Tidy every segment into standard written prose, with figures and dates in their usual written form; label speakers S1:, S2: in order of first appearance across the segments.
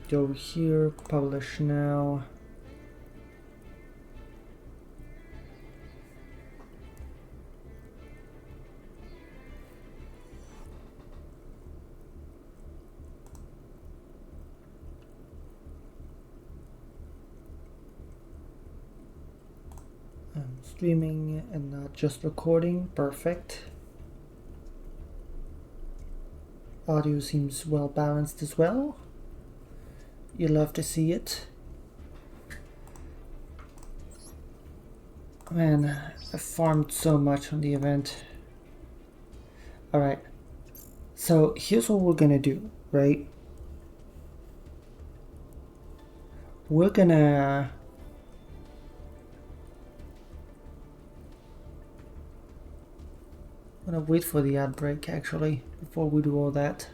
S1: Go here, publish now. Streaming and not just recording, perfect. Audio seems well balanced as well. You love to see it. Man, I farmed so much on the event. Alright, so here's what we're gonna do, right? We're gonna wait for the ad break actually before we do all that.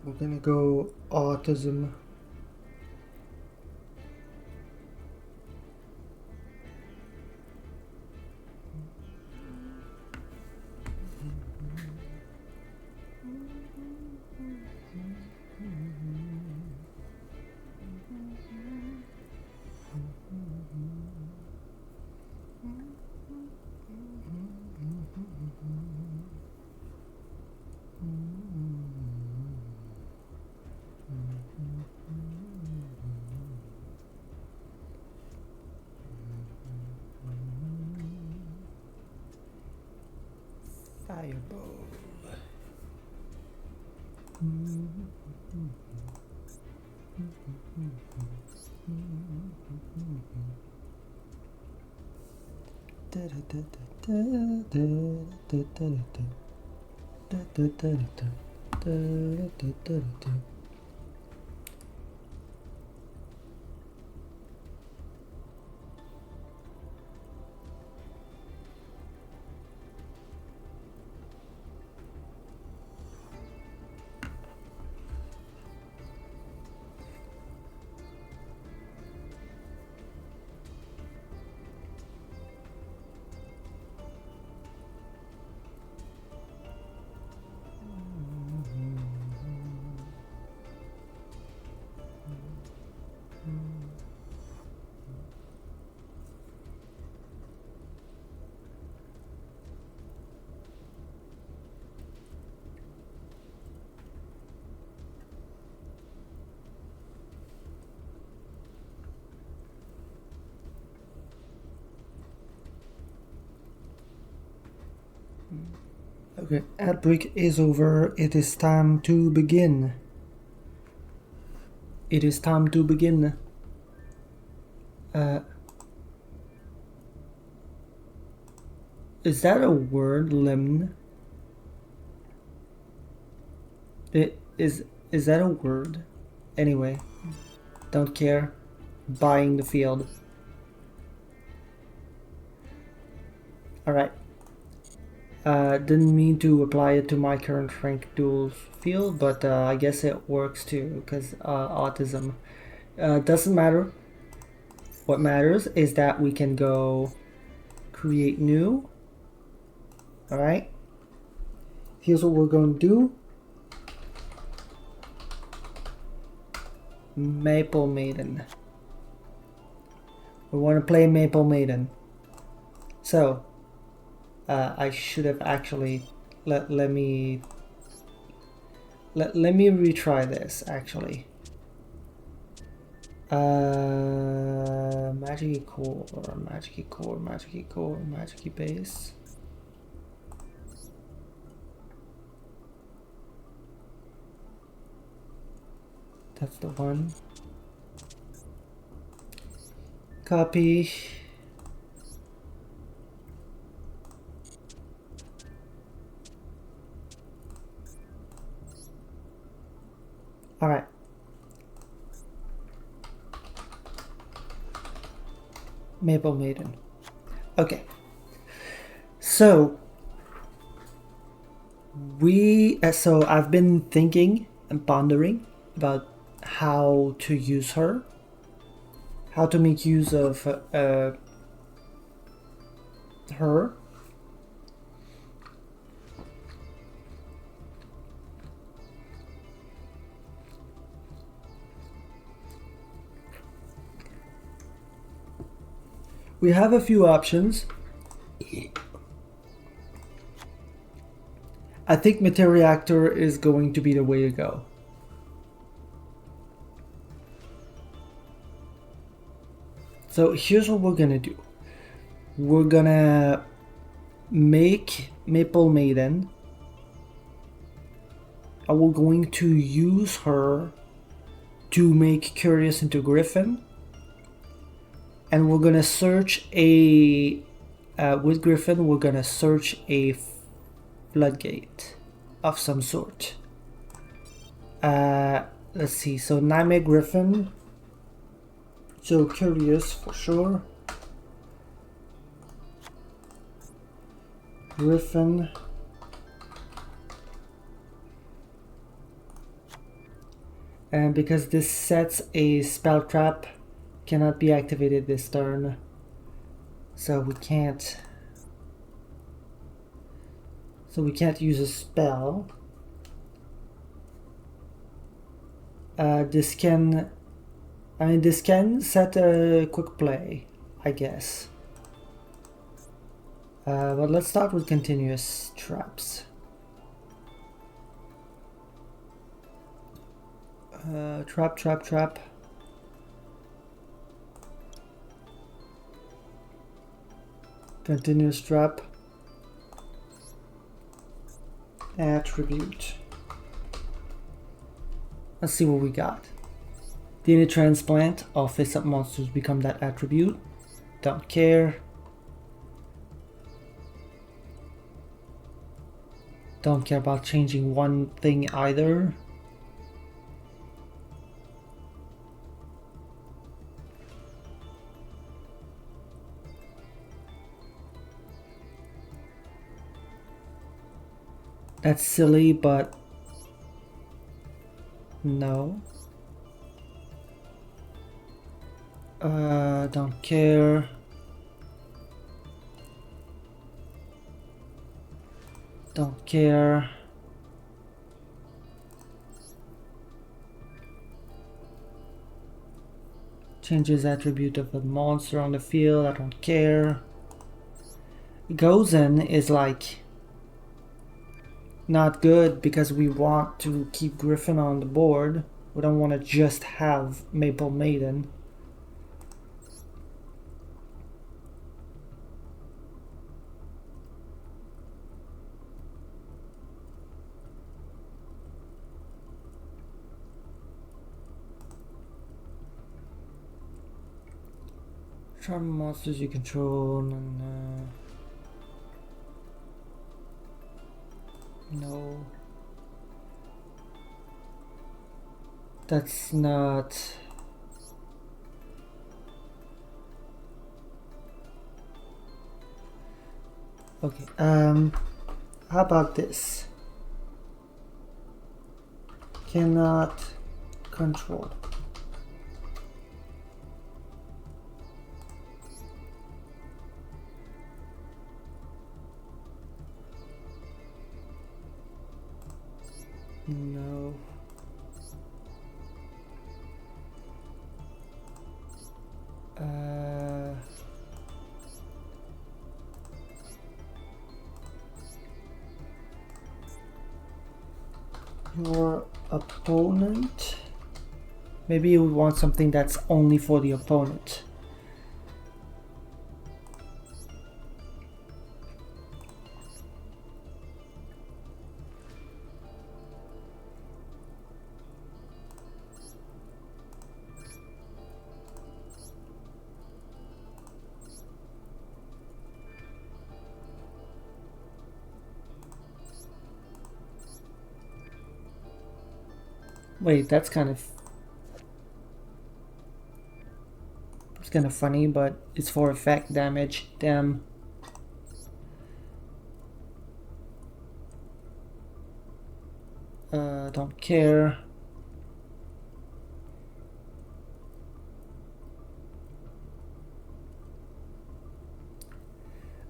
S1: We're gonna go autism. Fireball. Okay, ad break is over. It is time to begin. It is time to begin. Is that a word, limn? Is that a word? Anyway, don't care. Buying the field. Alright. Didn't mean to apply it to my current rank duels field, but I guess it works too, because autism. Doesn't matter. What matters is that we can go create new. Alright. Here's what we're going to do. Maple Maiden. We want to play Maple Maiden. So, I should have actually let me retry this actually. Magic core, magic core, magic core, magic base. That's the one. Copy. All right. Maple Maiden. Okay. So so I've been thinking and pondering about how to use her, how to make use of her. We have a few options. I think Materiactor is going to be the way to go. So here's what we're gonna do. We're gonna make Maple Maiden. And we're going to use her to make Curious into Griffin. And we're gonna search a with Griffin, we're gonna search a floodgate of some sort. Let's see. So Nightmare Griffin. So Curious for sure. Griffin. And because this sets a spell trap, cannot be activated this turn. So we can't use a spell. This can set a quick play, I guess. But let's start with continuous traps. Trap. Continuous trap. Attribute. Let's see what we got. DNA transplant. All face-up monsters become that attribute. Don't care. Don't care about changing one thing either. That's silly, but no. Don't care. Don't care. Changes attribute of a monster on the field. I don't care. Gozen is like not good because we want to keep Griffin on the board. We don't want to just have Maple Maiden. Charm monsters you control. No. That's not... Okay, how about this? Cannot control. No. Your opponent. Maybe you want something that's only for the opponent. Wait, that's kind of funny, but it's for effect damage. Damn. Don't care.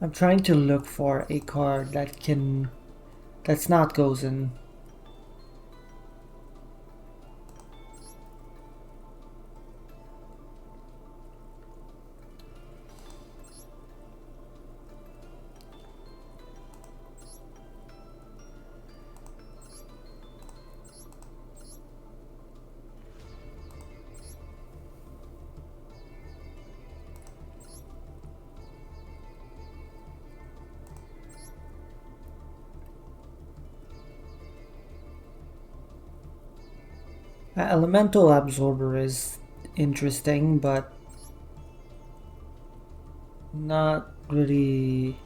S1: I'm trying to look for a card that's not Gozen. Elemental Absorber is interesting, but not really.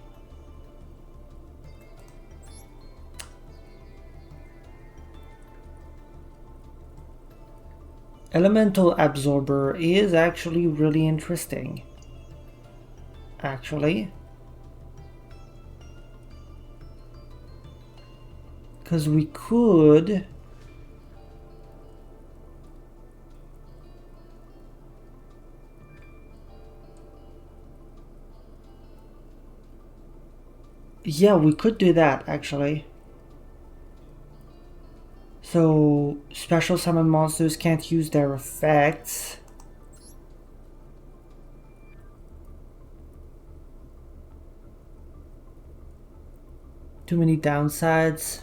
S1: Elemental Absorber is actually really interesting. Actually. Because we could... Yeah, we could do that, actually. So, special summon monsters can't use their effects. Too many downsides.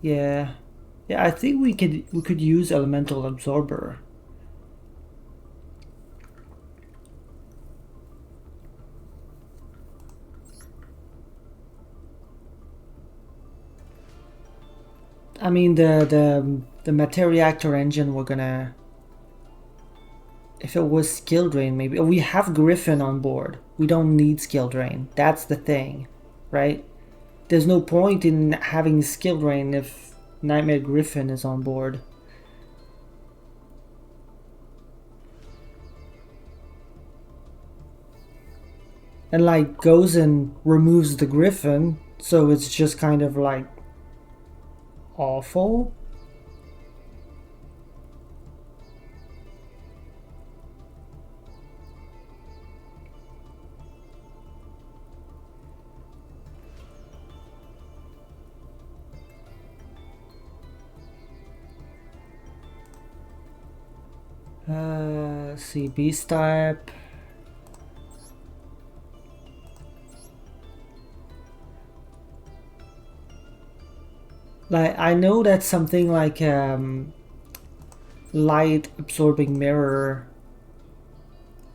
S1: Yeah. Yeah, I think we could use Elemental Absorber. I mean, the Materiactor engine, we're gonna... If it was Skill Drain, maybe... We have Griffin on board. We don't need Skill Drain. That's the thing, right? There's no point in having Skill Drain if Nightmare Griffin is on board. And like, goes and removes the Griffin, so it's just kind of like... awful. Let's see, Beast type. Like, I know that something like light absorbing mirror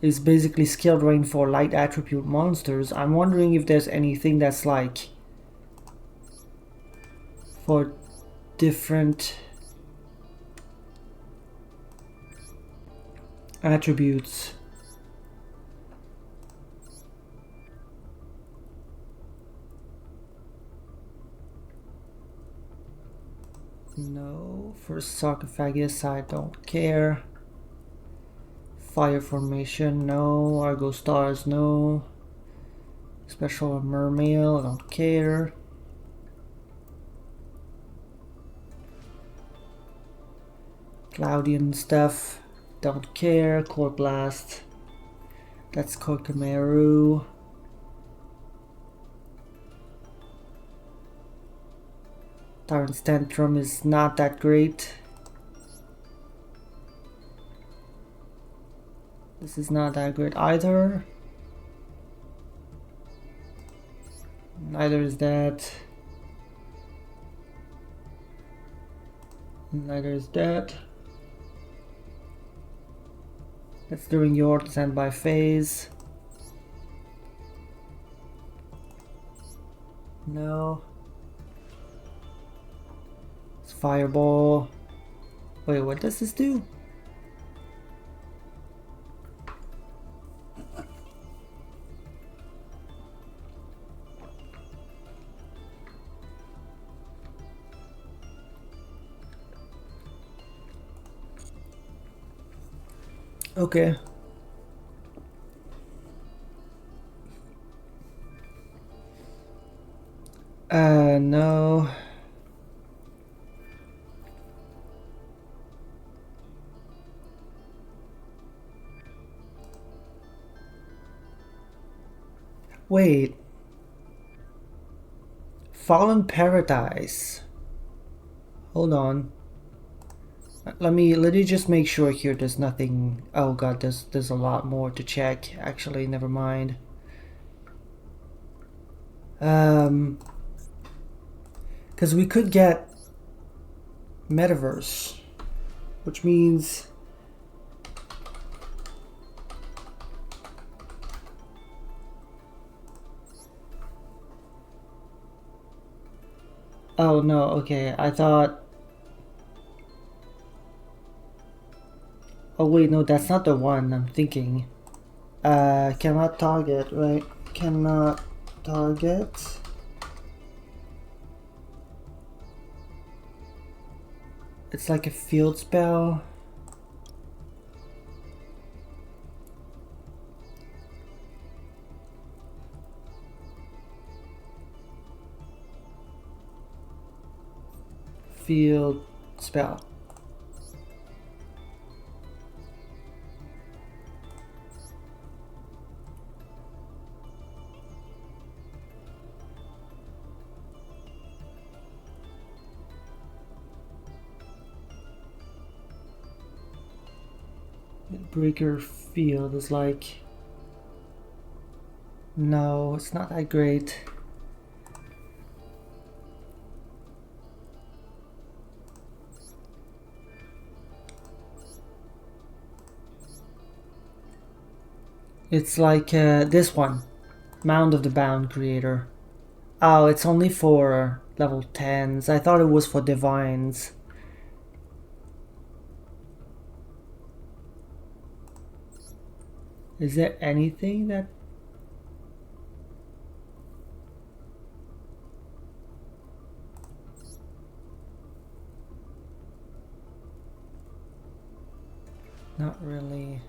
S1: is basically skill drain for light attribute monsters. I'm wondering if there's anything that's like for different attributes. No, for sarcophagus I don't care. Fire formation, no. Argo stars, no. Special mermail, I don't care. Cloudian stuff, don't care. Core blast, that's Kokomeru. Tyrant's Tantrum is not that great. This is not that great either. Neither is that. Neither is that. That's during your standby phase. No. It's fireball. Wait, what does this do? Okay. No. Wait. Fallen Paradise. Hold on. Let me just make sure here there's nothing. Oh god, there's a lot more to check. Actually, never mind. Because we could get Metaverse, which means oh no, okay. I thought oh wait, no, that's not the one I'm thinking. Cannot target, right? Cannot target. It's like a field spell. Field spell. Breaker field is like no, it's not that great. It's like this one, Mound of the Bound Creator. Oh, it's only for level 10s. I thought it was for divines. Is there anything that not really?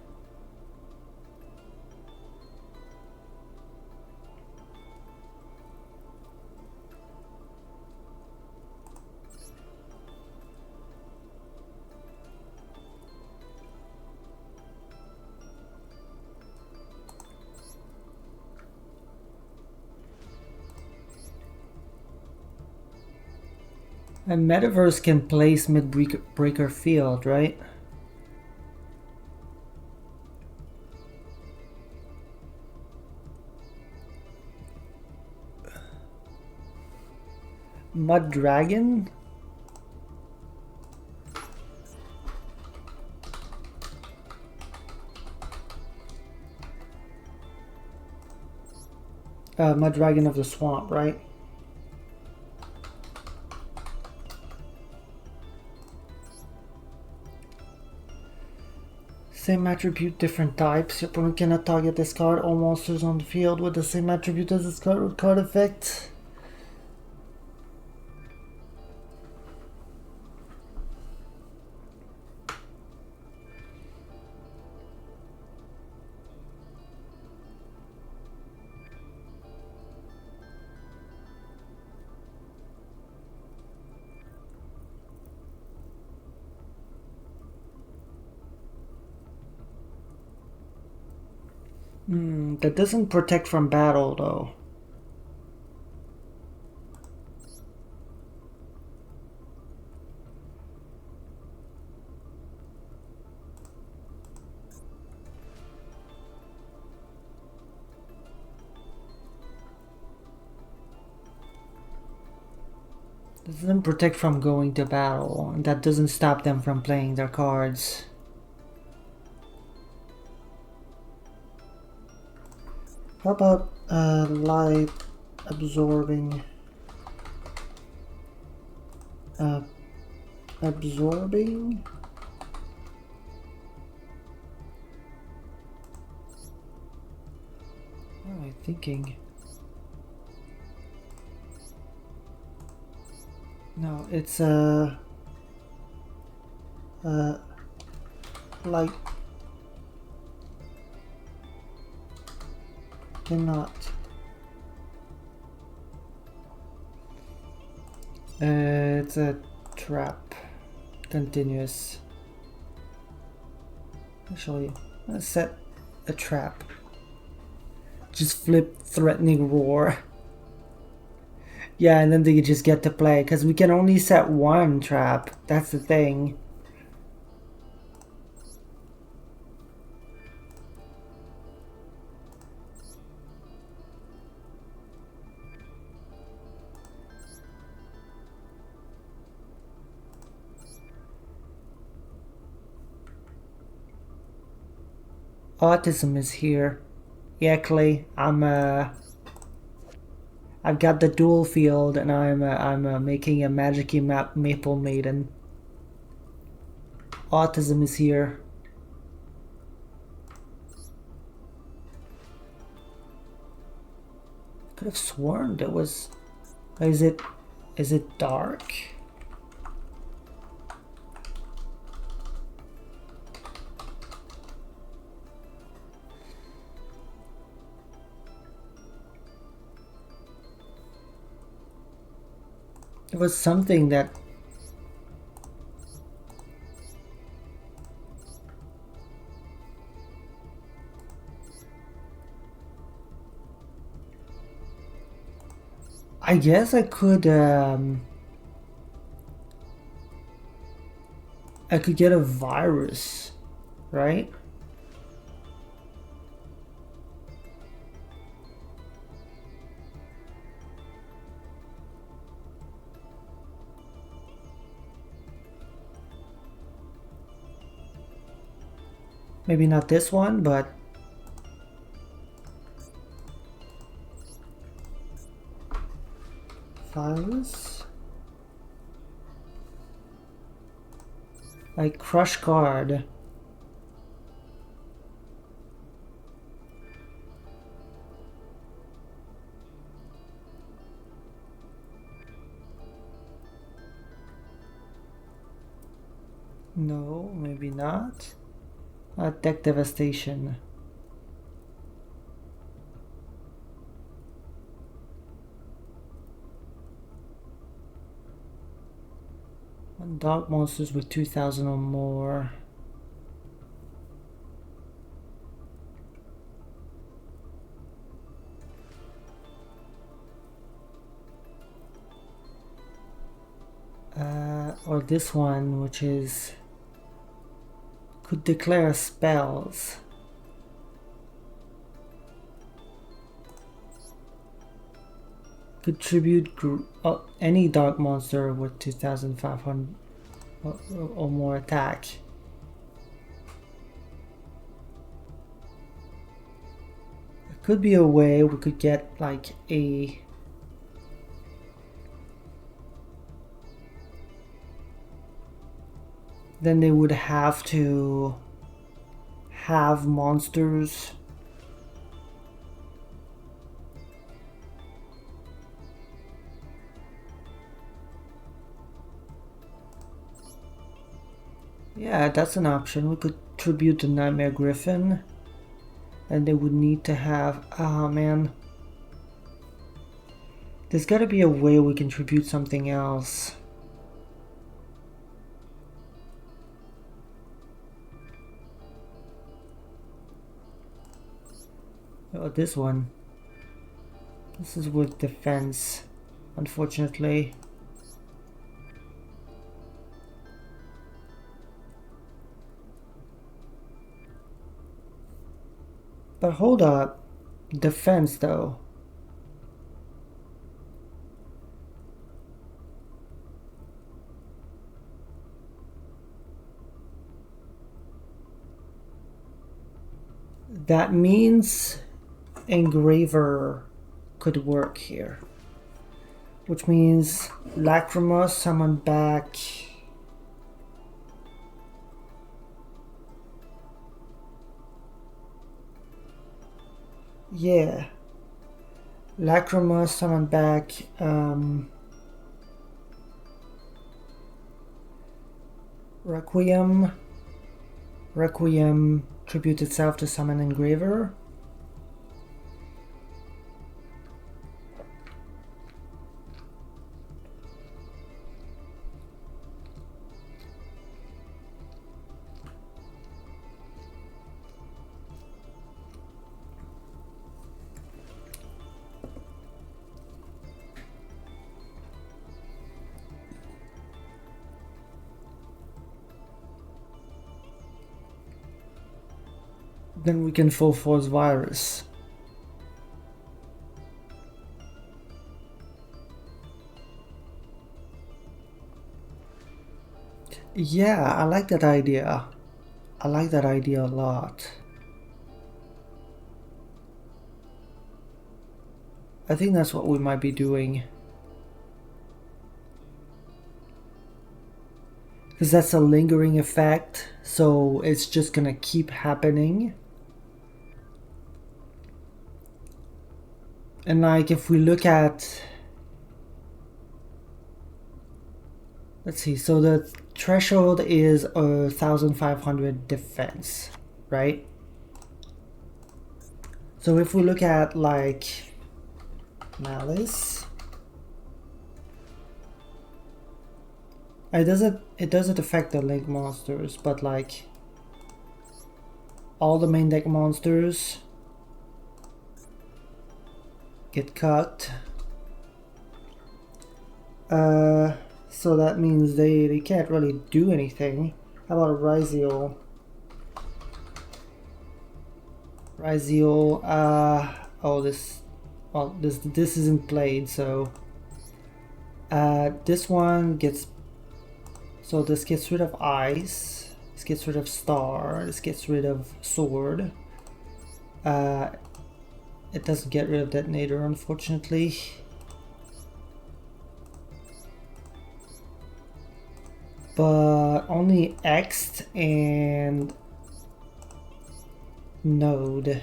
S1: And Metaverse can place mid-breaker field, right? Mud Dragon? Mud Dragon of the Swamp, right? Same attribute, different types. Your opponent cannot target this card. All monsters on the field with the same attribute as this card with card effect. That doesn't protect from battle though. Doesn't protect from going to battle, and that doesn't stop them from playing their cards. How about light absorbing? Absorbing? What am I thinking? No, it's like cannot. It's a trap. Continuous. Actually, let's set a trap. Just flip threatening roar. Yeah, and then they just get to play, because we can only set one trap. That's the thing. Autism is here. Yeah, Clay, I've got the dual field, and I'm making a magic map maple maiden. Autism is here. Could have sworn there was. Is it dark? It was something that. I guess I could get a virus, right? Maybe not this one, but virus? Like crush card. No, maybe not. Deck devastation. Dark monsters with 2,000 or more. Or this one, which is could declare spells. Could tribute any dark monster with 2,500 or more attack. It could be a way we could get like a then they would have to have monsters. Yeah, that's an option. We could tribute the Nightmare Griffin. And they would need to have... Oh, man. There's gotta be a way we can tribute something else. Oh, this one. This is with defense, unfortunately. But hold up. Defense, though. That means Engraver could work here. Which means Lacrima, summon back. Yeah. Lacrima, summon back. Requiem. Requiem, tribute itself to summon Engraver. Then we can full force virus. Yeah, I like that idea. I like that idea a lot. I think that's what we might be doing. Because that's a lingering effect, so it's just gonna keep happening. And like if we look at, let's see, so the threshold is 1,500 defense, right? So if we look at like Malice, it doesn't affect the link monsters, but like all the main deck monsters get cut. So that means they can't really do anything. How about Ryziel? Ryziel, oh this isn't played, so this one gets, so this gets rid of ice, this gets rid of star, this gets rid of sword. It doesn't get rid of detonator, unfortunately. But only X and Node.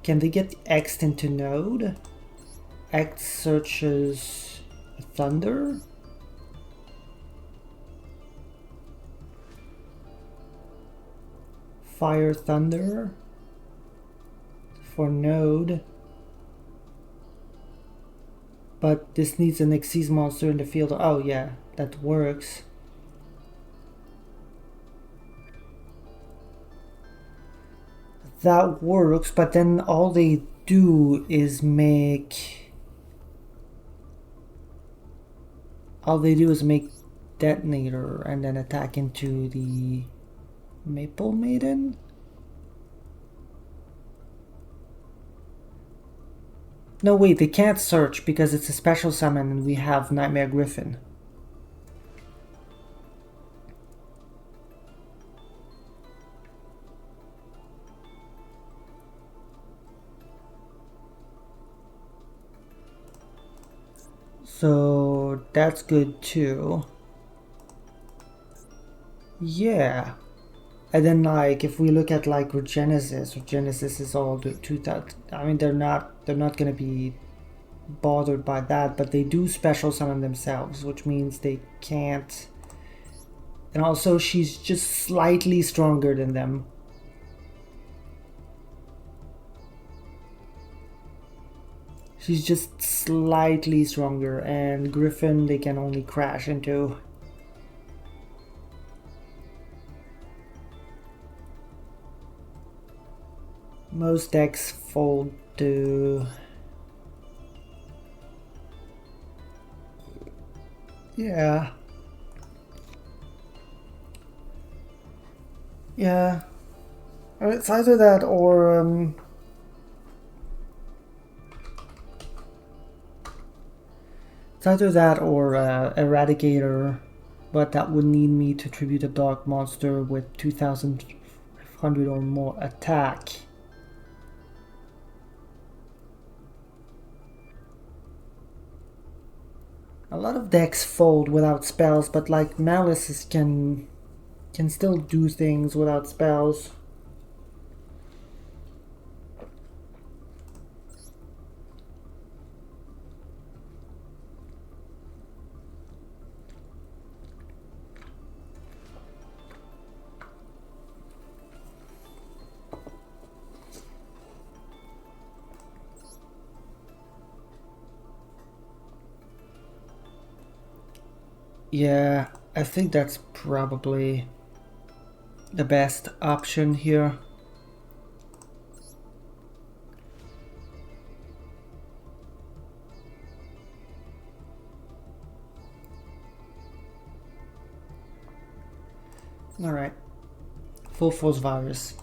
S1: Can they get X'd into Node? X searches Thunder? Fire Thunder for Node. But this needs an Xyz monster in the field. Oh yeah, that works. That works, but then all they do is make detonator and then attack into the Maple Maiden. No wait, they can't search because it's a special summon and we have Nightmare Griffin. So that's good too. Yeah. And then like if we look at like Genesis is all the 2000. I mean they're not gonna be bothered by that, but they do special summon themselves, which means they can't. And also she's just slightly stronger than them. She's just slightly stronger, and Griffin they can only crash into. Most decks fold to... Yeah. Yeah. It's either that or... It's either that or Eradicator, but that would need me to tribute a dark monster with 2,500 or more attack. A lot of decks fold without spells, but like Malice can still do things without spells. Yeah, I think that's probably the best option here. Alright. Full force virus.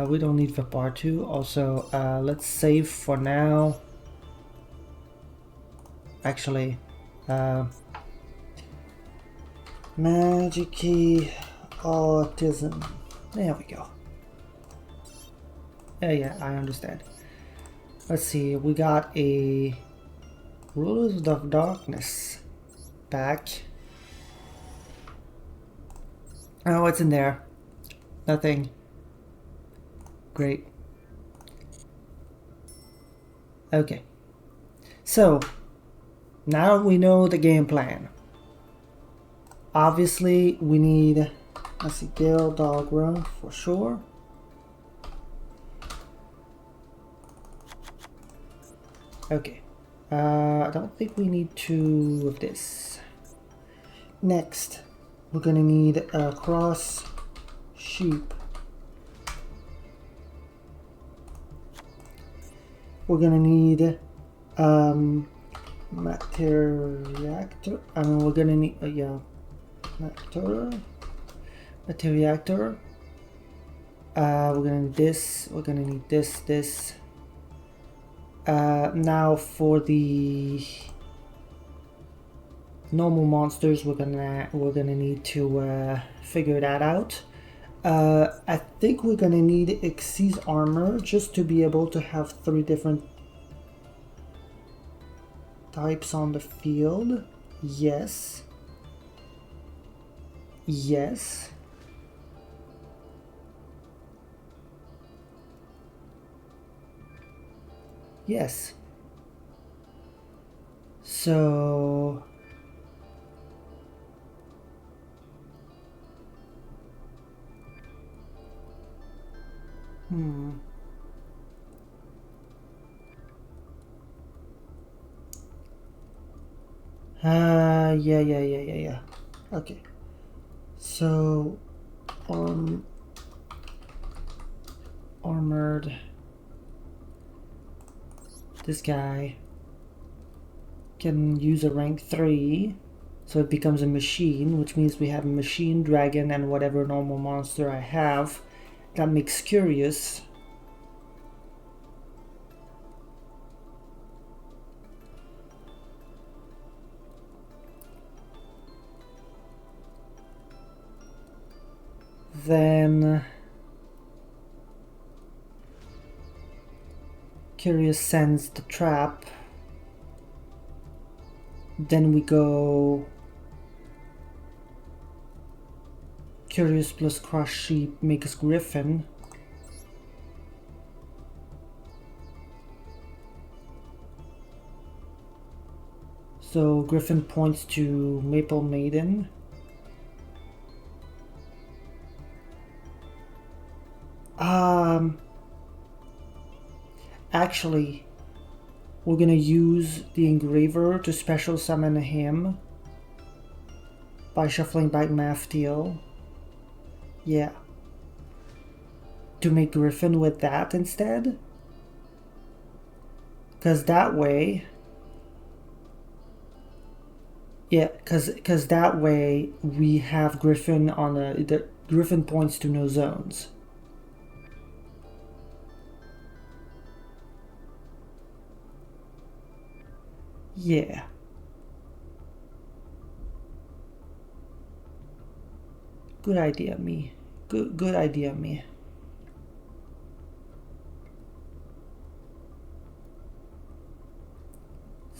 S1: We don't need the part 2. Also, let's save for now. Actually, Magic Key Autism. There we go. Yeah, I understand. Let's see, we got a Rulers of Darkness back. Oh, what's in there? Nothing. Great. Okay. So, now we know the game plan. Obviously, we need, let's see, Gale Dogra for sure. Okay. I don't think we need 2 of this. Next, we're gonna need a cross sheep. We're gonna need Materiactor. I mean, we're gonna need yeah, Materiactor. We're gonna need this. We're gonna need this. Now for the normal monsters, we're gonna need to figure that out. I think we're gonna need Xyz armor just to be able to have 3 different types on the field. Yes. Yes. Yes. So yeah. Okay. So armored. This guy can use a rank 3, so it becomes a machine, which means we have a machine, dragon, and whatever normal monster I have. That makes curious. Then Curious sends the trap. Then we go Curious plus Crush Sheep makes Griffin. So Griffin points to Maple Maiden. Actually, we're gonna use the Engraver to special summon him by shuffling back Maftiel. Yeah. To make Griffin with that instead. Because that way... Yeah, because that way we have Griffin on the Griffin points to no zones. Yeah. Good idea, me. Good idea, me.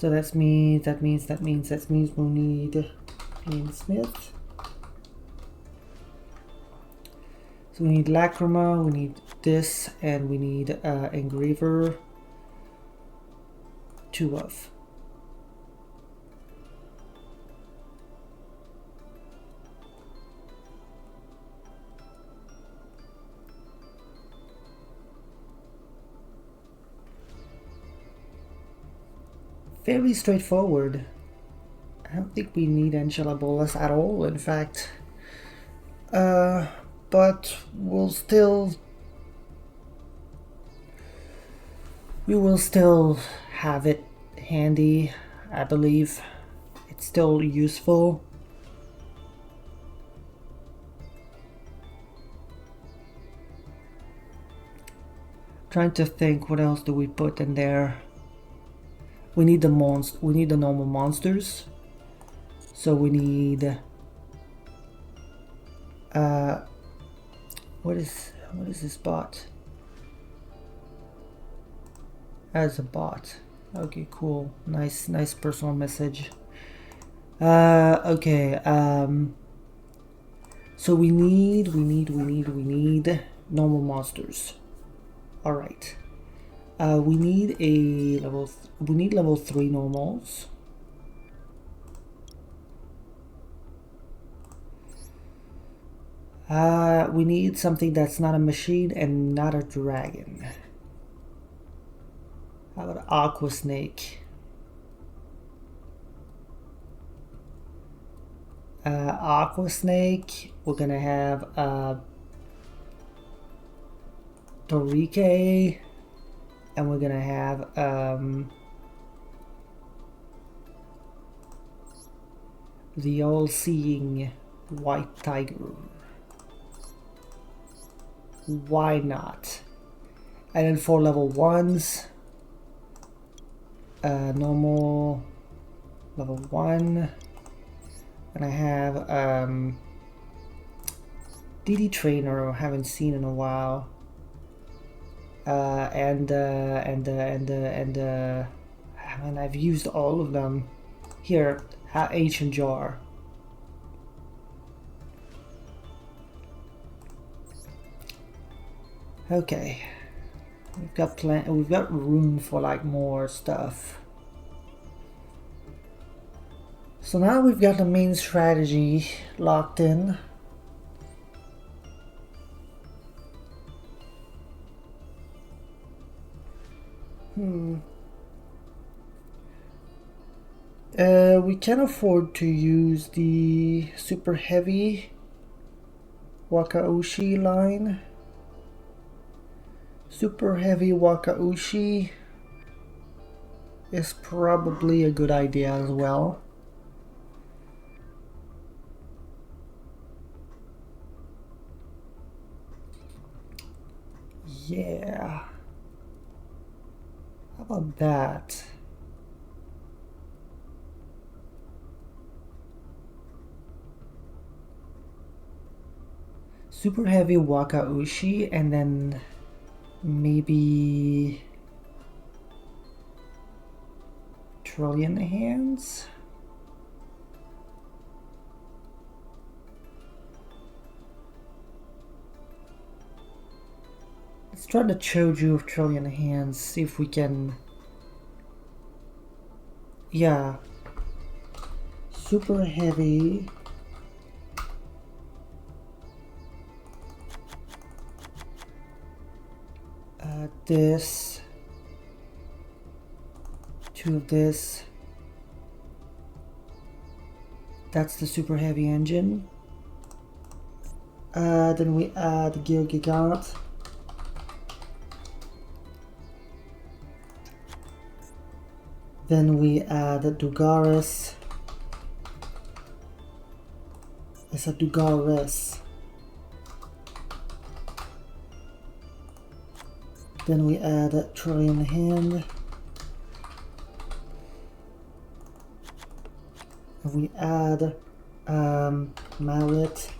S1: So that means we need Smith. So we need Lacrima, we need this, and we need Engraver 2 of. Fairly straightforward. I don't think we need Angela Bolas at all, in fact. But we will still have it handy, I believe. It's still useful. Trying to think, what else do we put in there? We need the normal monsters. So we need what is this bot? As a bot. Okay, cool. Nice personal message. Okay, so we need normal monsters. All right. We need level 3 normals. We need something that's not a machine and not a dragon. How about Aqua Snake? Aqua Snake. We're gonna have Torike, and we're gonna have the all-seeing White Tiger. Why not? And then for level 1s, normal level 1, and I have DD Trainer, I haven't seen in a while, and I've used all of them. Here, Ancient Jar. Okay, we've got room for like more stuff. So now we've got the main strategy locked in. We can afford to use the super heavy Wakaushi line. Super heavy Wakaushi is probably a good idea as well. Yeah. How about that? Super heavy Wakaushi, and then maybe Trillion Hands. Let's try the Choju of Trillion Hands, see if we can. Yeah. Super heavy. This. 2 of this. That's the super heavy engine. Then we add Gear Gigant. Then we add Dugaris. It's a Dugaris. Then we add Trillion Hand. We add Mallet.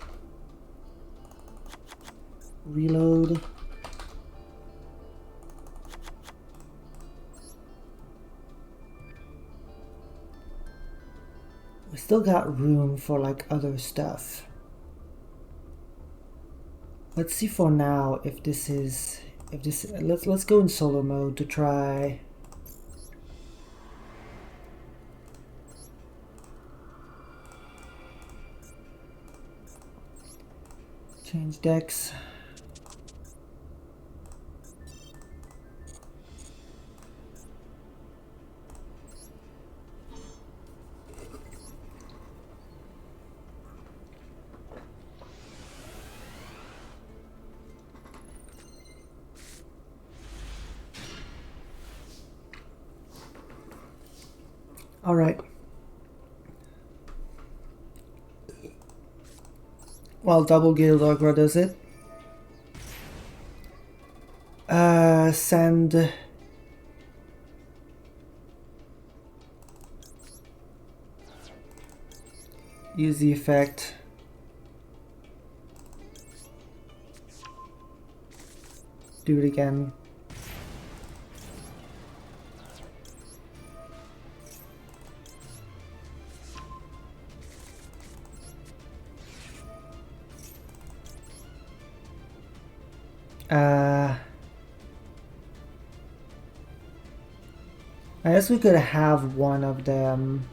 S1: Reload. Still got room for like other stuff. Let's see for now if this is let's go in solo mode to try. Change decks. All right. Well, double guild aggro does it. Send use the effect. Do it again. I guess we could have one of them.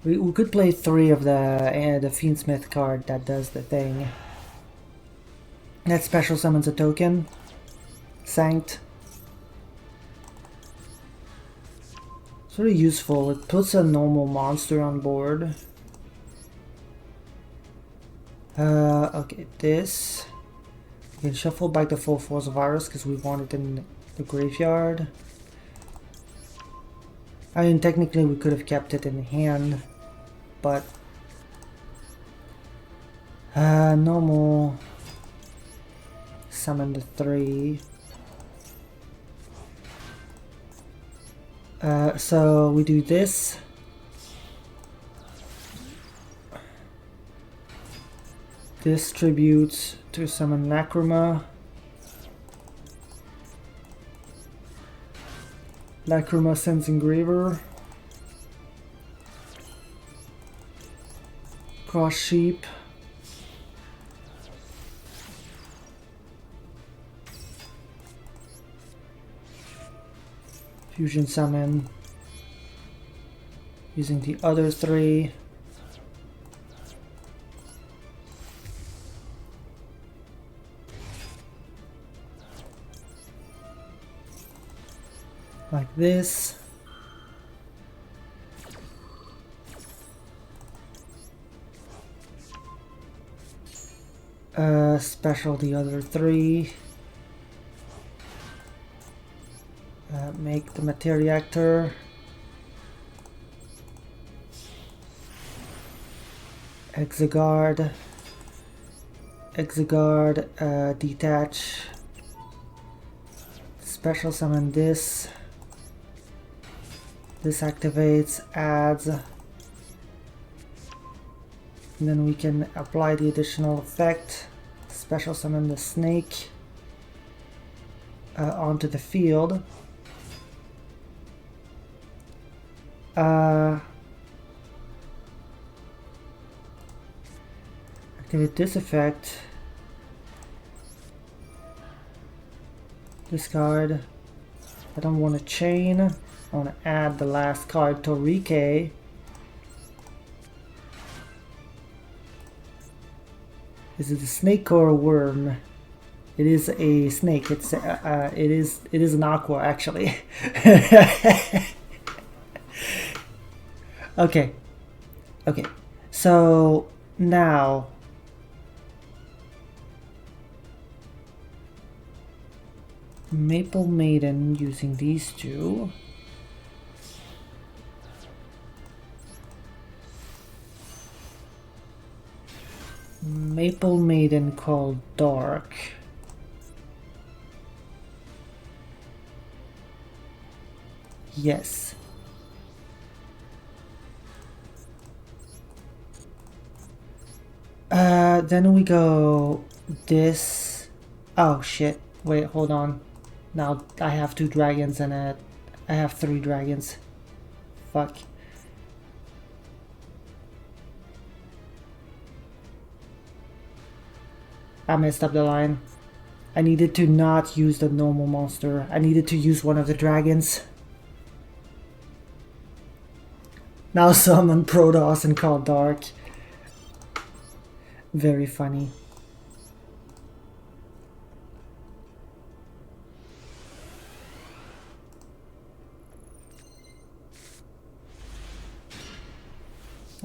S1: We could play 3 of the Fiendsmith card that does the thing. That special summons a token. Sanct. It's really useful. It puts a normal monster on board. Okay, this. We can shuffle back the full force virus because we want it in the graveyard. I mean, technically we could have kept it in hand, but normal summon the 3. So we do this. Distributes to summon Lacrima. Lacrima sends Engraver. Cross Sheep. Fusion Summon. Using the other 3. Like this. Special the other 3. Make the Materiactor. Exiguard. Detach. Special summon this. This activates, adds, and then we can apply the additional effect, special summon the snake onto the field. Activate this effect, discard. I don't want to chain. I want to add the last card, Torike. Is it a snake or a worm? It is a snake. It is an aqua actually. Okay. So now Maple Maiden using these 2. Maple Maiden called Dark. Yes. Then we go this. Oh shit. Wait, hold on. Now I have 2 dragons and a I have 3 dragons. Fuck. I messed up the line. I needed to not use the normal monster. I needed to use one of the dragons. Now summon Protoss and call Dark. Very funny.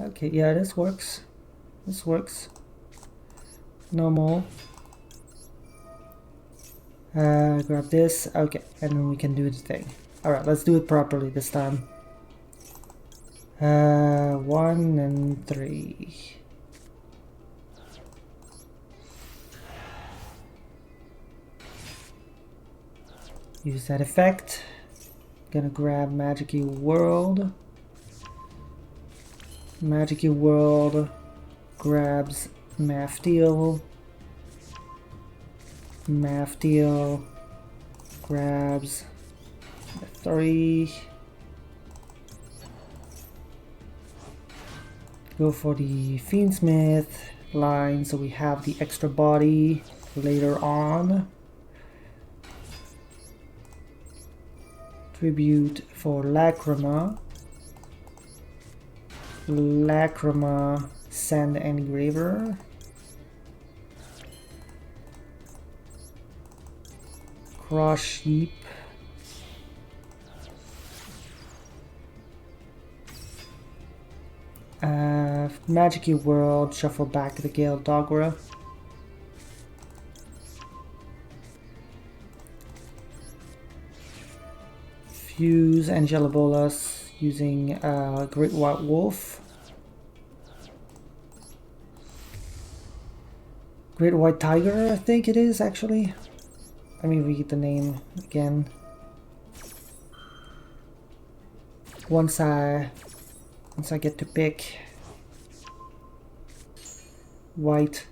S1: Okay, yeah, this works. This works. Normal. Grab this. Okay, and then we can do the thing. Alright, let's do it properly this time. 1 and 3. Use that effect. Gonna grab Magic-y World. Magic-y World grabs Maftiel. Maftiel grabs the 3. Go for the Fiendsmith line so we have the extra body later on. Tribute for Lacrima. Lacrima, Sand Engraver. Cross Sheep. Magic-y World, shuffle back the Gale Dogra. Fuse Angela Bolas using Great White Wolf. Great White Tiger, I think it is actually. Let me read the name again. Once I get to pick white,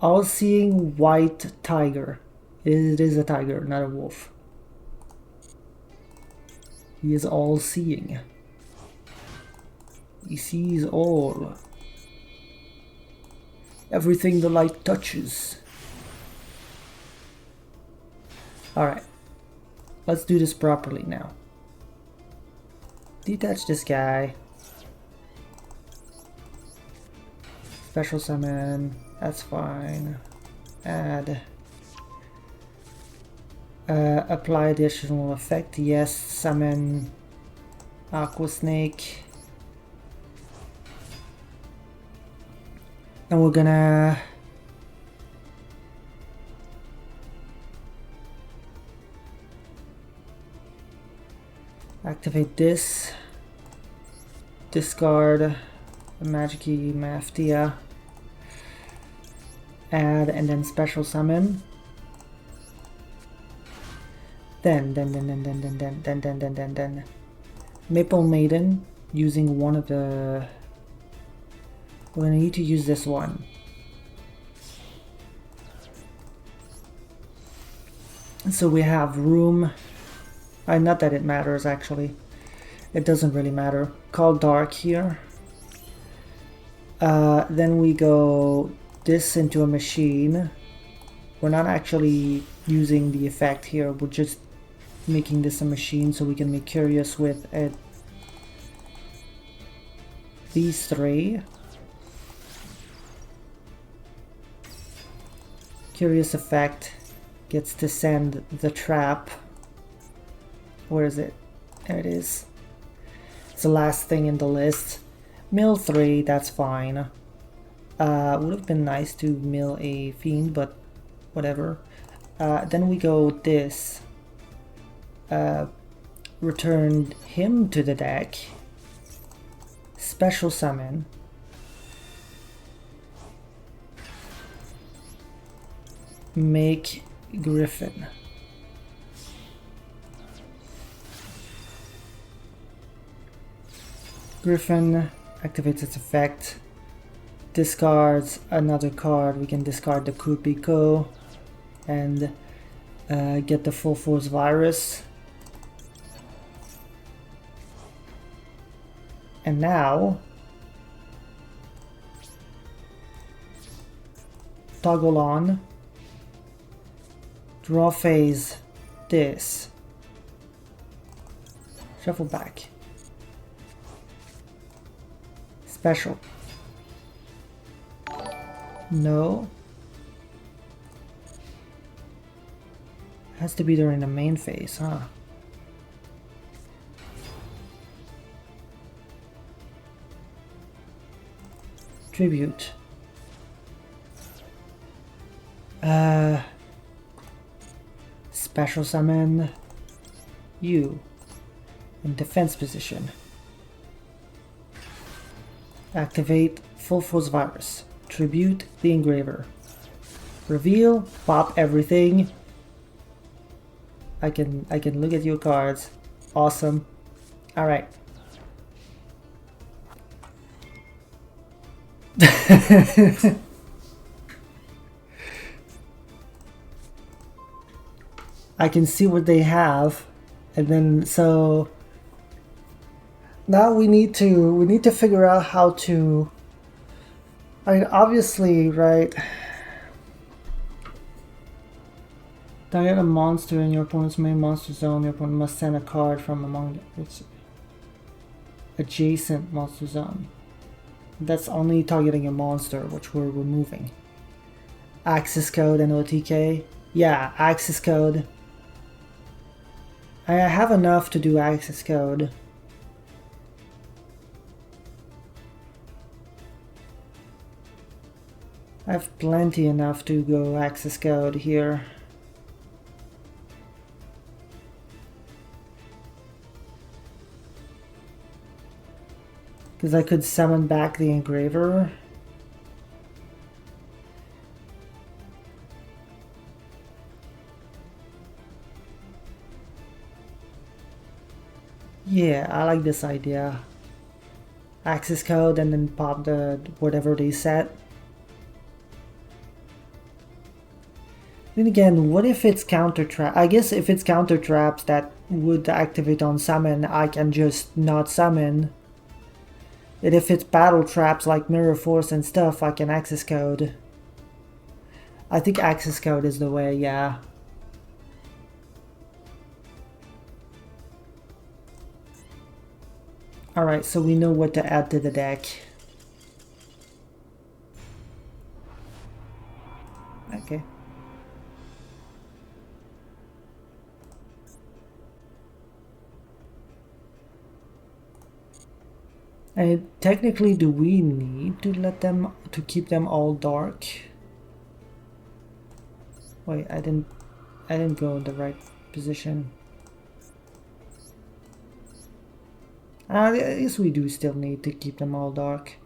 S1: all-seeing white tiger. It is a tiger, not a wolf. He is all-seeing. He sees all. Everything the light touches. Alright. Let's do this properly now. Detach this guy. Special summon. That's fine. Add. Apply additional effect. Yes. Summon Aqua Snake. And we're gonna activate this. Discard Magic-y Maftia. Add and then special summon. Then Maple Maiden using one of the. We're gonna need to use this one. So we have room. Not that it matters actually. It doesn't really matter. Call Dark here. Then we go this into a machine. We're not actually using the effect here. We're just making this a machine so we can make Curious with it. These 3. Curious effect gets to send the trap. Where is it? There it is. It's the last thing in the list. Mill 3, that's fine. Would have been nice to mill a fiend, but whatever. Then we go this. Return him to the deck. Special summon. Make Griffin. Griffin activates its effect. Discards another card. We can discard the Kupiko and get the Full Force Virus. And now toggle on, draw phase this, shuffle back, special, no, has to be during the main phase, huh? Tribute. Special summon you in defense position. Activate full force virus. Tribute the engraver. Reveal, pop everything. I can look at your cards. Awesome. Alright. I can see what they have, and then so now we need to figure out how to. I mean, obviously, right? Target a monster in your opponent's main monster zone. Your opponent must send a card from among its adjacent monster zone. That's only targeting a monster, which we're removing. Access code and OTK. Yeah, access code. I have enough to do access code. I have plenty enough to go access code here. Because I could summon back the engraver. Yeah, I like this idea. Access code and then pop the whatever they set. Then again, what if it's counter trap? I guess if it's counter traps that would activate on summon, I can just not summon. And if it's battle traps like mirror force and stuff, I can access code. I think access code is the way, yeah. Alright, so we know what to add to the deck. Okay. And technically, do we need to let them, to keep them all dark? Wait, I didn't go in the right position. I guess we do still need to keep them all dark.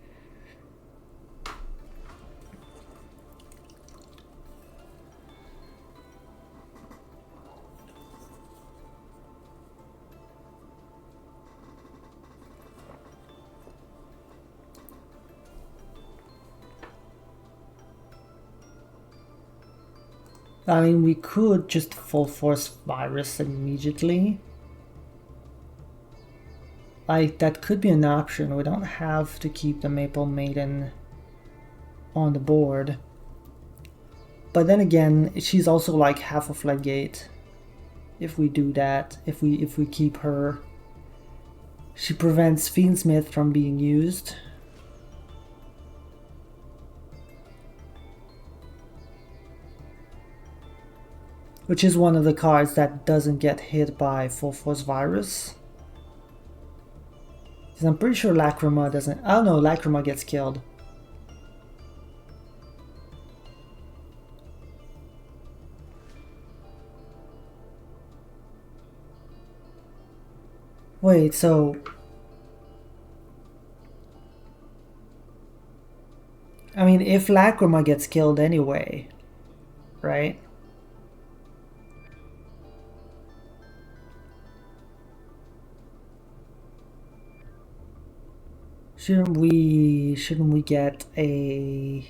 S1: I mean, we could just full force virus immediately. That could be an option. We don't have to keep the Maple Maiden on the board. But then again, she's also like half a floodgate. If we do that, if we keep her, she prevents Fiendsmith from being used. Which is one of the cards that doesn't get hit by full force virus. Because I'm pretty sure Lacrima doesn't. Oh no, Lacrima gets killed. Wait, so I mean, if Lacrima gets killed anyway, right? Shouldn't we get a...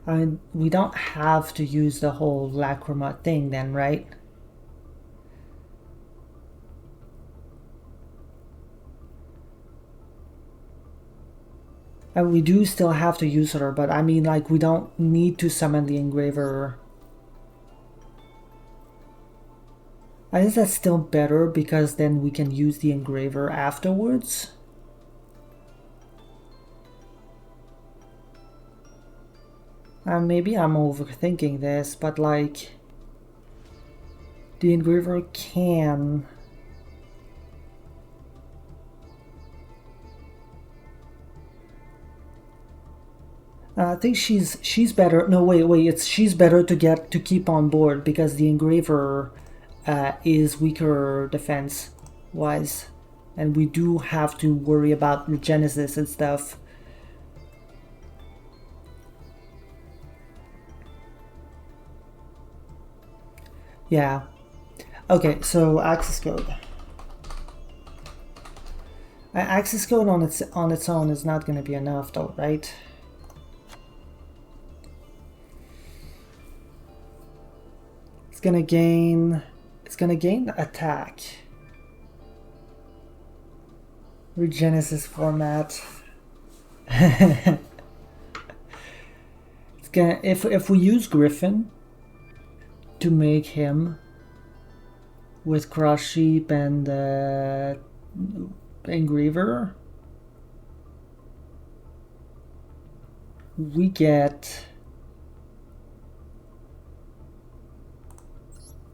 S1: I mean, we don't have to use the whole Lacrima thing then, right? And we do still have to use her, but I mean, like, we don't need to summon the engraver. I guess that's still better because then we can use the engraver afterwards. Maybe I'm overthinking this, but like, the engraver can... I think she's better. No, wait. She's better to keep on board because the engraver is weaker defense wise, and we do have to worry about regenesis and stuff. Yeah. Okay, so access code. Access code on its own is not going to be enough, though, right? It's gonna gain attack. Regenesis format. It's gonna, if we use Griffin to make him with Cross Sheep and Engraver, we get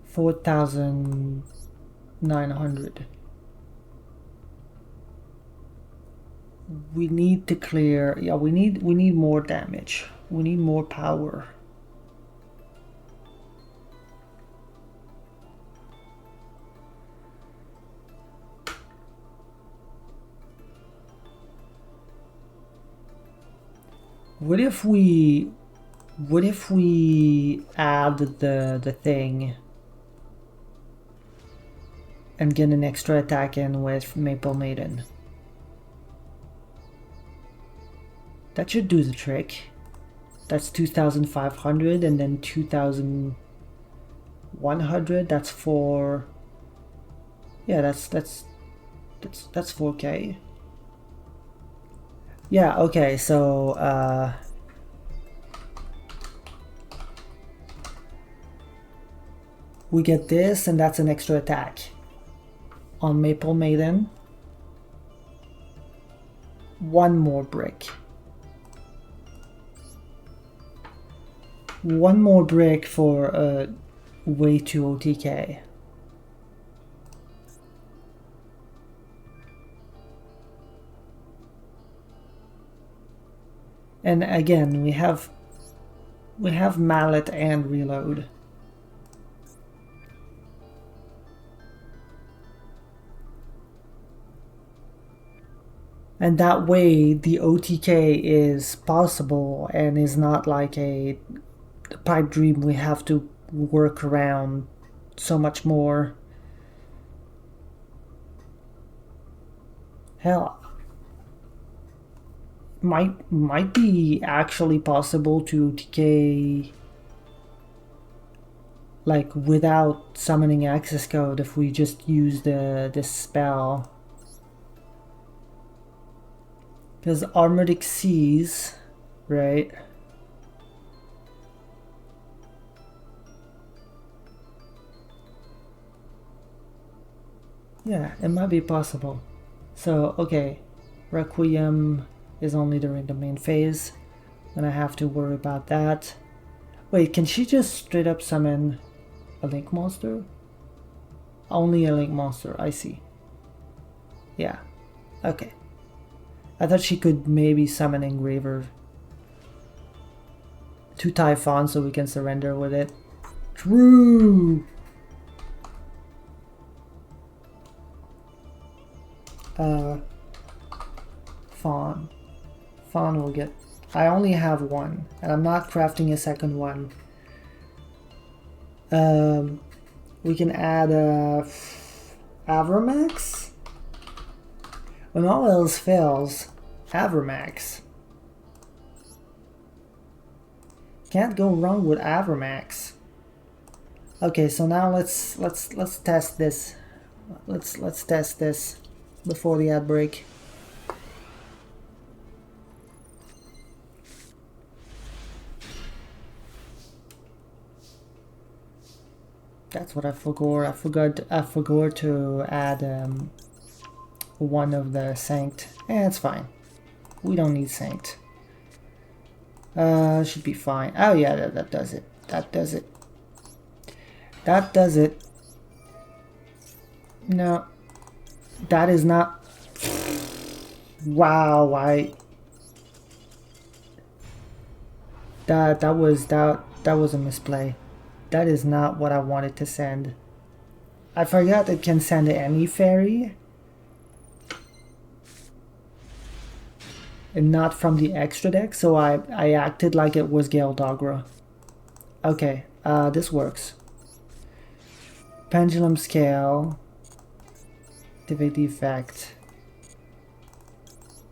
S1: 4,900. We need to clear. Yeah, we need more damage. We need more power. What if we add the thing and get an extra attack in with Maple Maiden? That should do the trick. That's 2,500 and then 2,100. That's for... Yeah, that's 4K. Yeah, okay, so we get this, and that's an extra attack on Maple Maiden. One more brick. One more brick for way 2 OTK. And again, we have Mallet and Reload. And that way the OTK is possible and is not like a pipe dream we have to work around so much more. Hell, might be actually possible to OTK like without summoning access code if we just use this spell. Because Armored Exceeds, right? Yeah, it might be possible. So, okay, Requiem is only during the main phase, and I have to worry about that. Wait, can she just straight up summon a Link monster? Only a Link monster, I see. Yeah, okay. I thought she could maybe summon Engraver to Typhon so we can surrender with it. True! Fawn. Fawn will get... I only have one, and I'm not crafting a second one. We can add Avramax? When all else fails, Avramax. Can't go wrong with Avramax. Okay, so now let's test this. Let's test this before the ad break. That's what I forgot. I forgot to add one of the sanct. It's fine. We don't need sanct. Should be fine. Oh yeah, that does it. That does it. That does it. No. That is not... Wow, that was a misplay. That is not what I wanted to send. I forgot it can send any fairy. And not from the extra deck, so I acted like it was Gale Dogra. Okay, this works. Pendulum Scale. Activate the effect.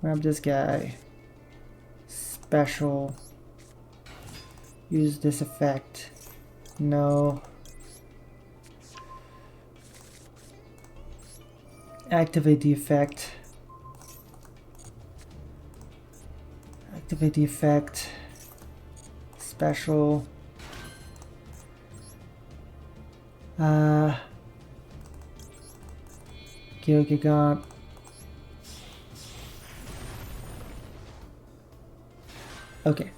S1: Grab this guy. Special. Use this effect. No. Activate the effect. Activate the effect. Special. Gilgigant. Okay.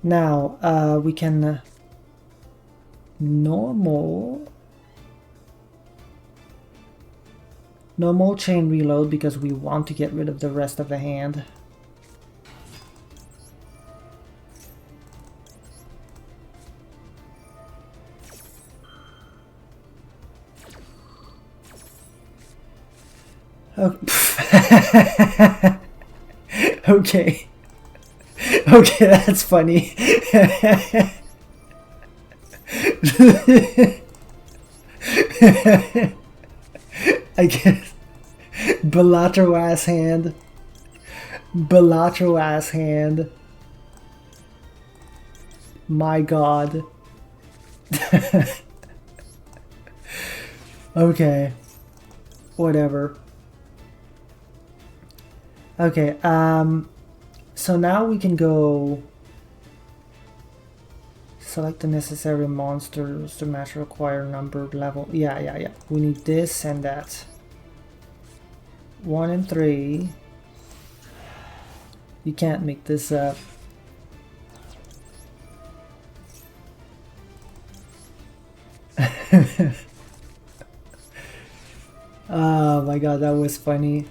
S1: Now, we can normal chain reload because we want to get rid of the rest of the hand. Okay. Okay. Okay, that's funny. I guess. Balatro ass hand. Balatro ass hand. My god. Okay. Whatever. Okay, so now we can go select the necessary monsters to match required number level. Yeah. We need this and that. 1 and 3. You can't make this up. Oh my god, that was funny.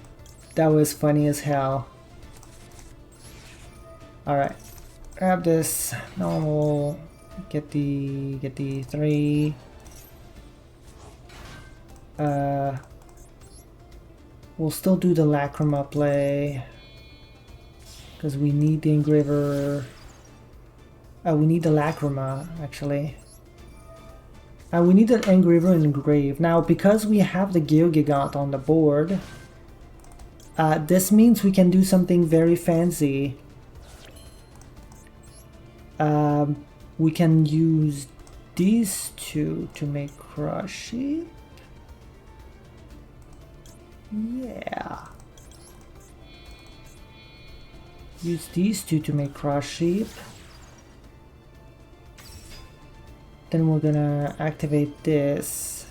S1: That was funny as hell. Alright. Grab this normal. Get the 3. We'll still do the Lacrima play. Because we need the engraver. We need the Lacrima actually. We need the engraver and engrave. Now because we have the Geogigant on the board, this means we can do something very fancy. We can use these two to make Crush Sheep. Yeah. Use these two to make Crush Sheep. Then we're gonna activate this.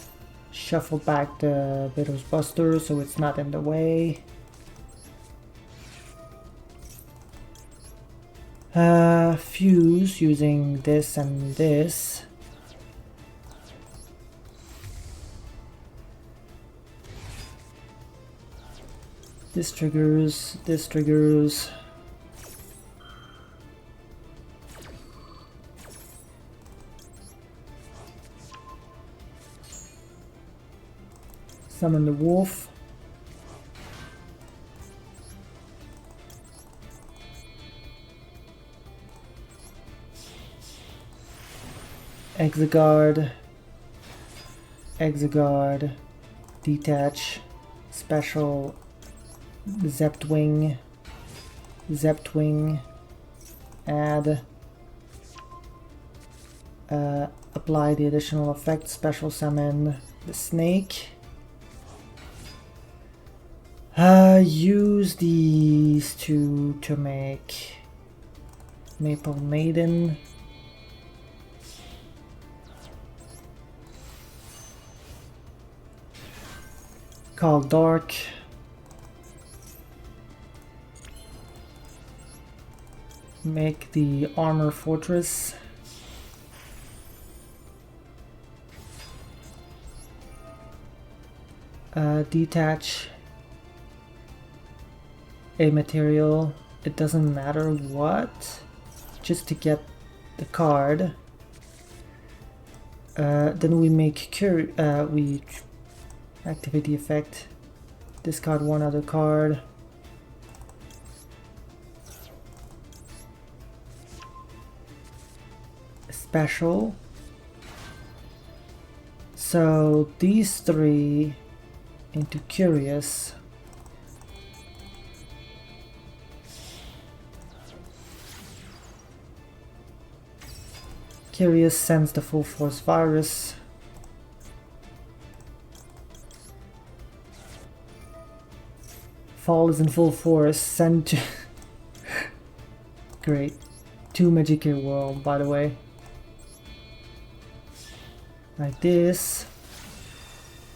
S1: Shuffle back the Widow's Buster so it's not in the way. Fuse using this and this. This triggers, this triggers. Summon the wolf. Exiguard, Exiguard, detach, special, Zeptwing, Zeptwing, add, apply the additional effect, special summon the snake, use these two to make Maple Maiden. called Dark. Make the armor fortress. Detach a material, it doesn't matter what, just to get the card. Then we make we activate the effect, discard one other card. Special. So these three into Curious. Curious sends the full force virus. Fall is in full force. Send to great. 2 Magic World, by the way. Like this.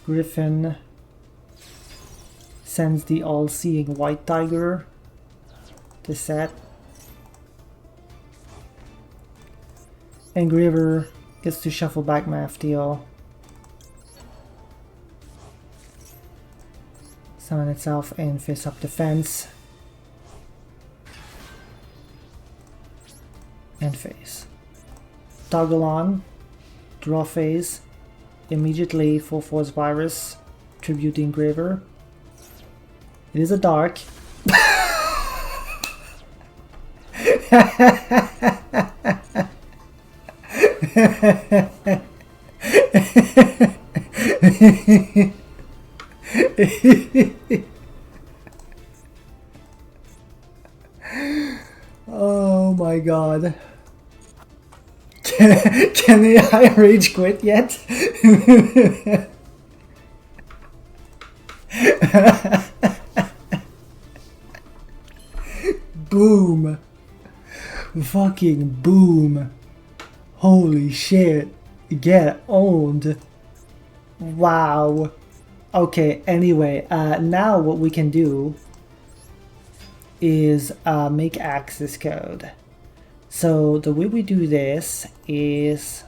S1: Griffin sends the all-seeing white tiger to set. Engraver gets to shuffle back my FTO. Summon itself and face up defense. And face. Toggle on. Draw phase. Immediately full force virus. Tribute the engraver. It is a dark. Oh my god. Can I rage quit yet? Boom. Fucking boom. Holy shit. Get owned. Wow. Okay, anyway, now what we can do is make access code. So the way we do this is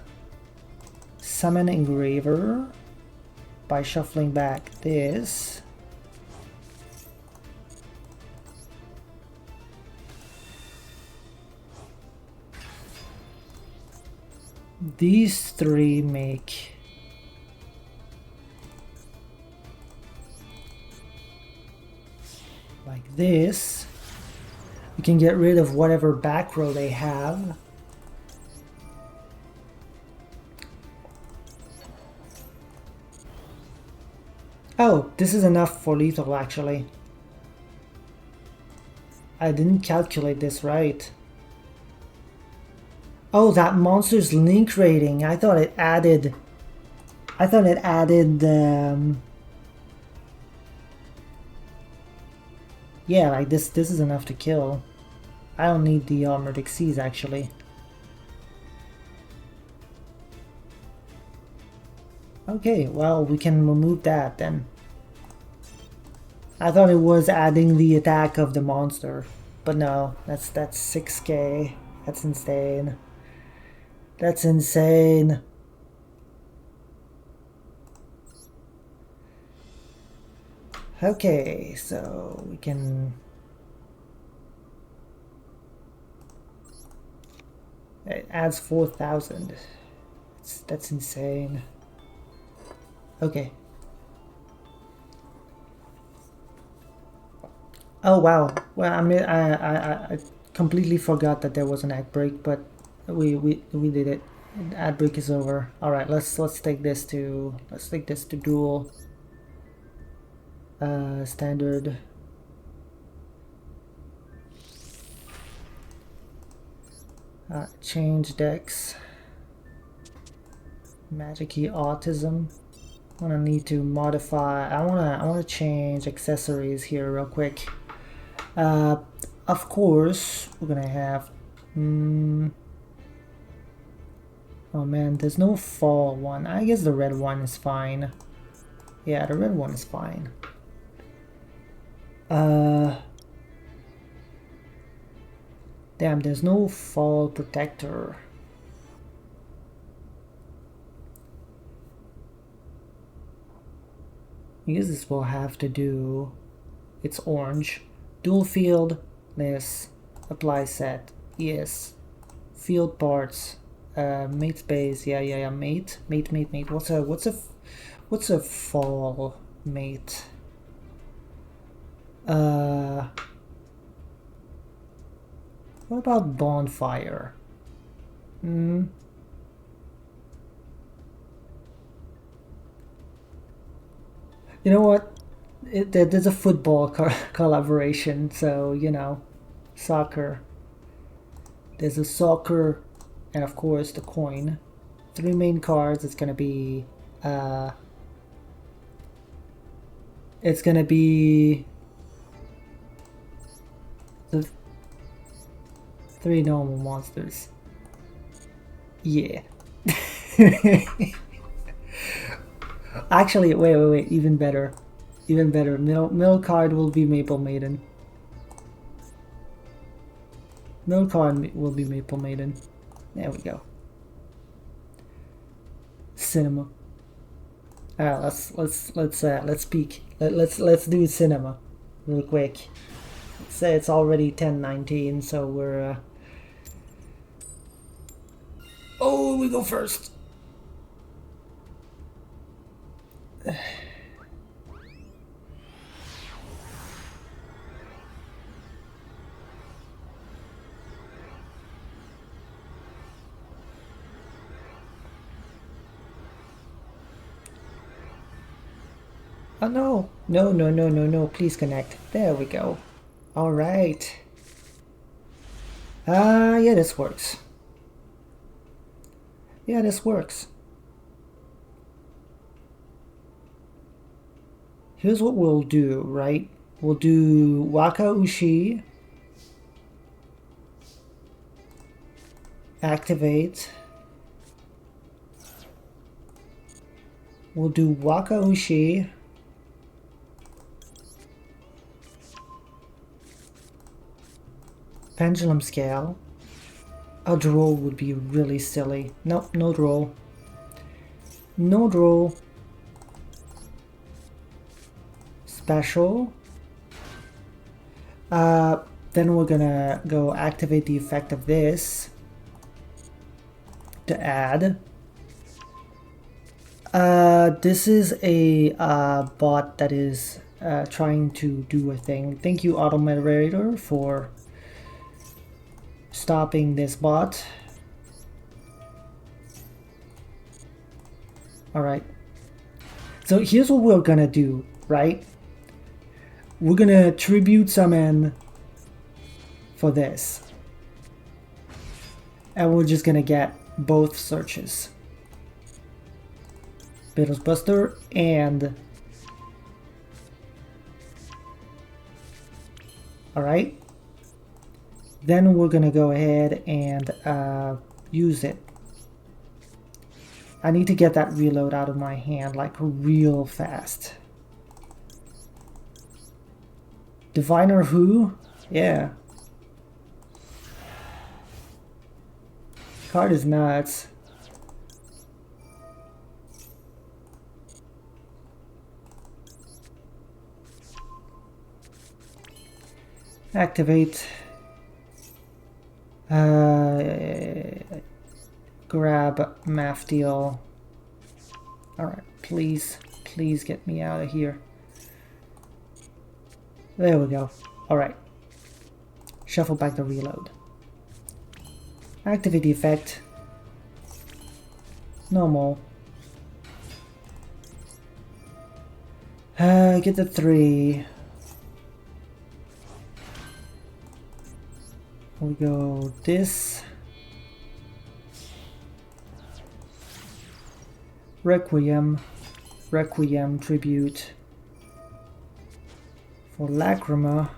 S1: summon engraver by shuffling back this. These three make like this. You can get rid of whatever back row they have. Oh, this is enough for lethal actually. I didn't calculate this right. Oh, that monster's link rating. I thought it added yeah, like this is enough to kill. I don't need the Armored Xyz actually. Okay, well, we can remove that then. I thought it was adding the attack of the monster, but no, that's 6k. That's insane. That's insane. Okay, so we can... It adds 4,000. That's insane. Okay. Oh wow. Well, I mean, I completely forgot that there was an ad break, but we did it. Ad break is over. All right, let's take this to duel. Standard. Change decks. Magic Key Autism. I'm gonna need to modify. I wanna change accessories here real quick. Of course, we're gonna have. Oh man, there's no fall one. I guess the red one is fine. Yeah, the red one is fine. Damn, there's no fall protector. I guess this will have to do. It's orange. Dual field. This. Apply set. Yes. Field parts. Mate space. Yeah. Mate. What's a fall mate? What about bonfire? You know what? There's a football collaboration, so you know, soccer. There's a soccer, and of course the coin. 3 main cards. It's gonna be. It's gonna be the 3 normal monsters. Yeah. Actually, wait. Even better. Middle card will be Maple Maiden. Middle card will be Maple Maiden. There we go. Cinema. Let's speak. Let's do cinema real quick. Say it's already 10:19, so we're. Oh, we go first. Oh no. No, please connect. There we go. Alright. Yeah, this works. Yeah, this works. Here's what we'll do, right? We'll do Waka Ushi. Activate. We'll do Waka Ushi. Pendulum scale. A draw would be really silly. Nope, no draw. No draw. Special. Then we're gonna go activate the effect of this to add. This is a bot that is trying to do a thing. Thank you, Auto Moderator, for stopping this bot. Alright. So here's what we're gonna do, right? We're gonna tribute summon for this. And we're just gonna get both searches. Beetle's Buster and... Alright. Then we're gonna go ahead and use it. I need to get that reload out of my hand like real fast. Diviner Who? Yeah. Card is nuts. Activate. Grab math deal. Alright, please get me out of here. There we go. Alright. Shuffle back the reload. Activate the effect. Normal. Get the 3. We go this. Requiem tribute for Lacrima.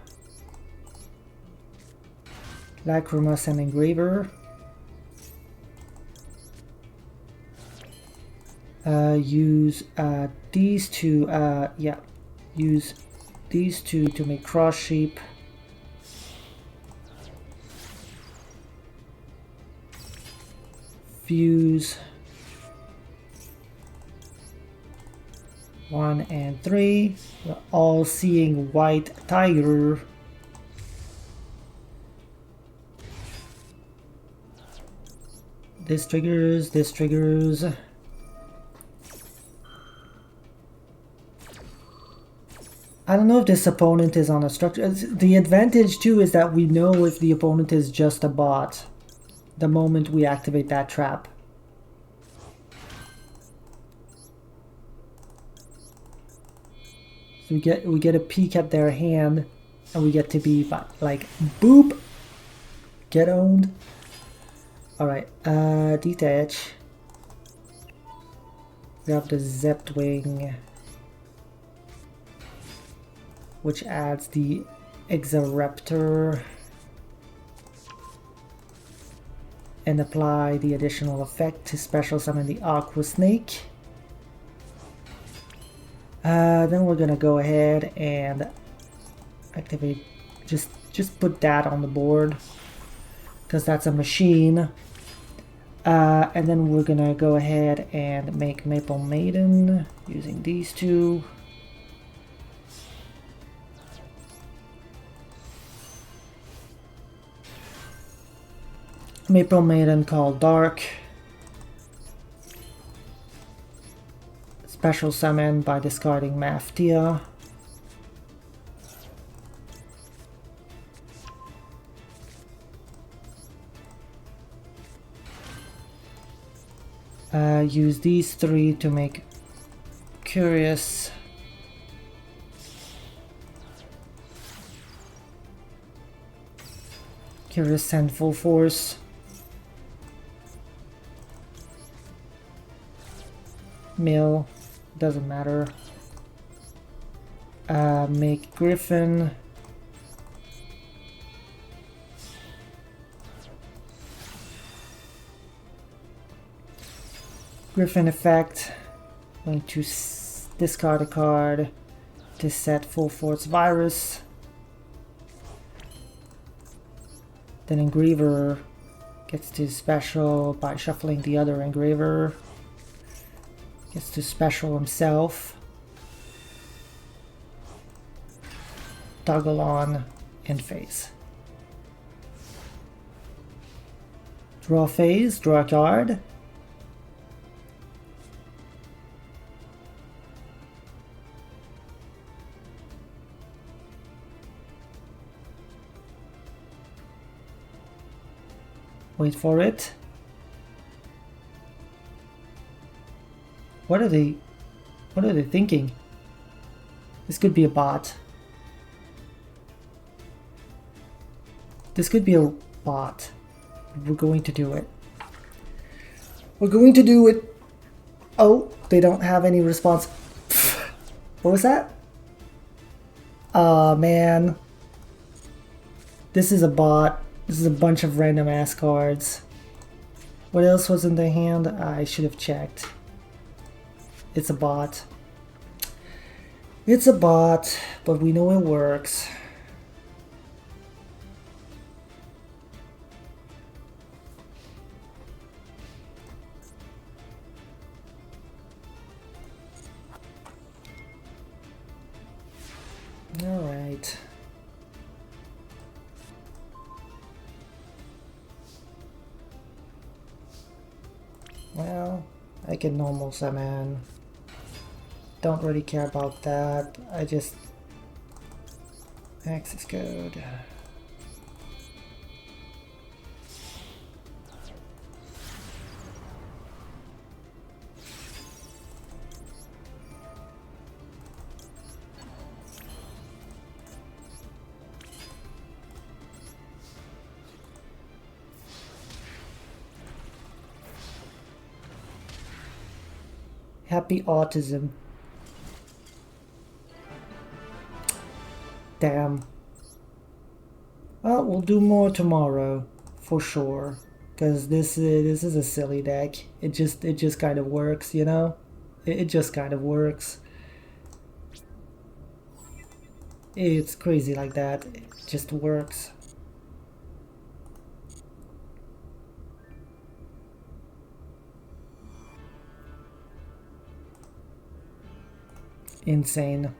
S1: Send engraver. Use these two. Yeah, use these two to make cross sheep. Fuse 1 and 3. The all-seeing white tiger. This triggers, this triggers. I don't know if this opponent is on a structure. The advantage too is that we know if the opponent is just a bot the moment we activate that trap. So we get a peek at their hand and we get to be like boop, get owned. All right, detach. We have the Zept Wing, which adds the Exaraptor, and apply the additional effect to special summon the Aqua Snake. Then we're gonna go ahead and activate, just put that on the board because that's a machine. And then we're gonna go ahead and make Maple Maiden using these two. Maple Maiden called Dark. Special summon by discarding Maftia. Use these three to make Curious. Curious send full force. Mill, doesn't matter. Make Griffin. Griffin effect. Going to discard a card to set full force virus. Then Engraver gets to special by shuffling the other Engraver. Gets to special himself. Toggle on end phase. Draw phase, draw a card. Wait for it. What are they thinking? This could be a bot. This could be a bot. We're going to do it. We're going to do it. Oh, they don't have any response. What was that? Aw, man. This is a bot. This is a bunch of random ass cards. What else was in the hand? I should have checked. It's a bot. It's a bot, but we know it works. All right. Well, I can normal summon. Don't really care about that. I just access code. Happy Autism. Damn. Well, we'll do more tomorrow, for sure. Cause this is a silly deck. It just kind of works, you know. It just kind of works. It's crazy like that. It just works. Insane.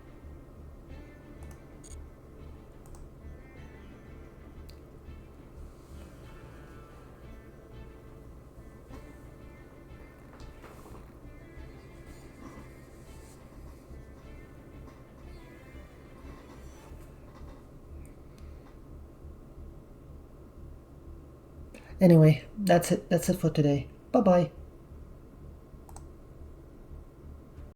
S1: Anyway, that's it. That's it for today. Bye bye.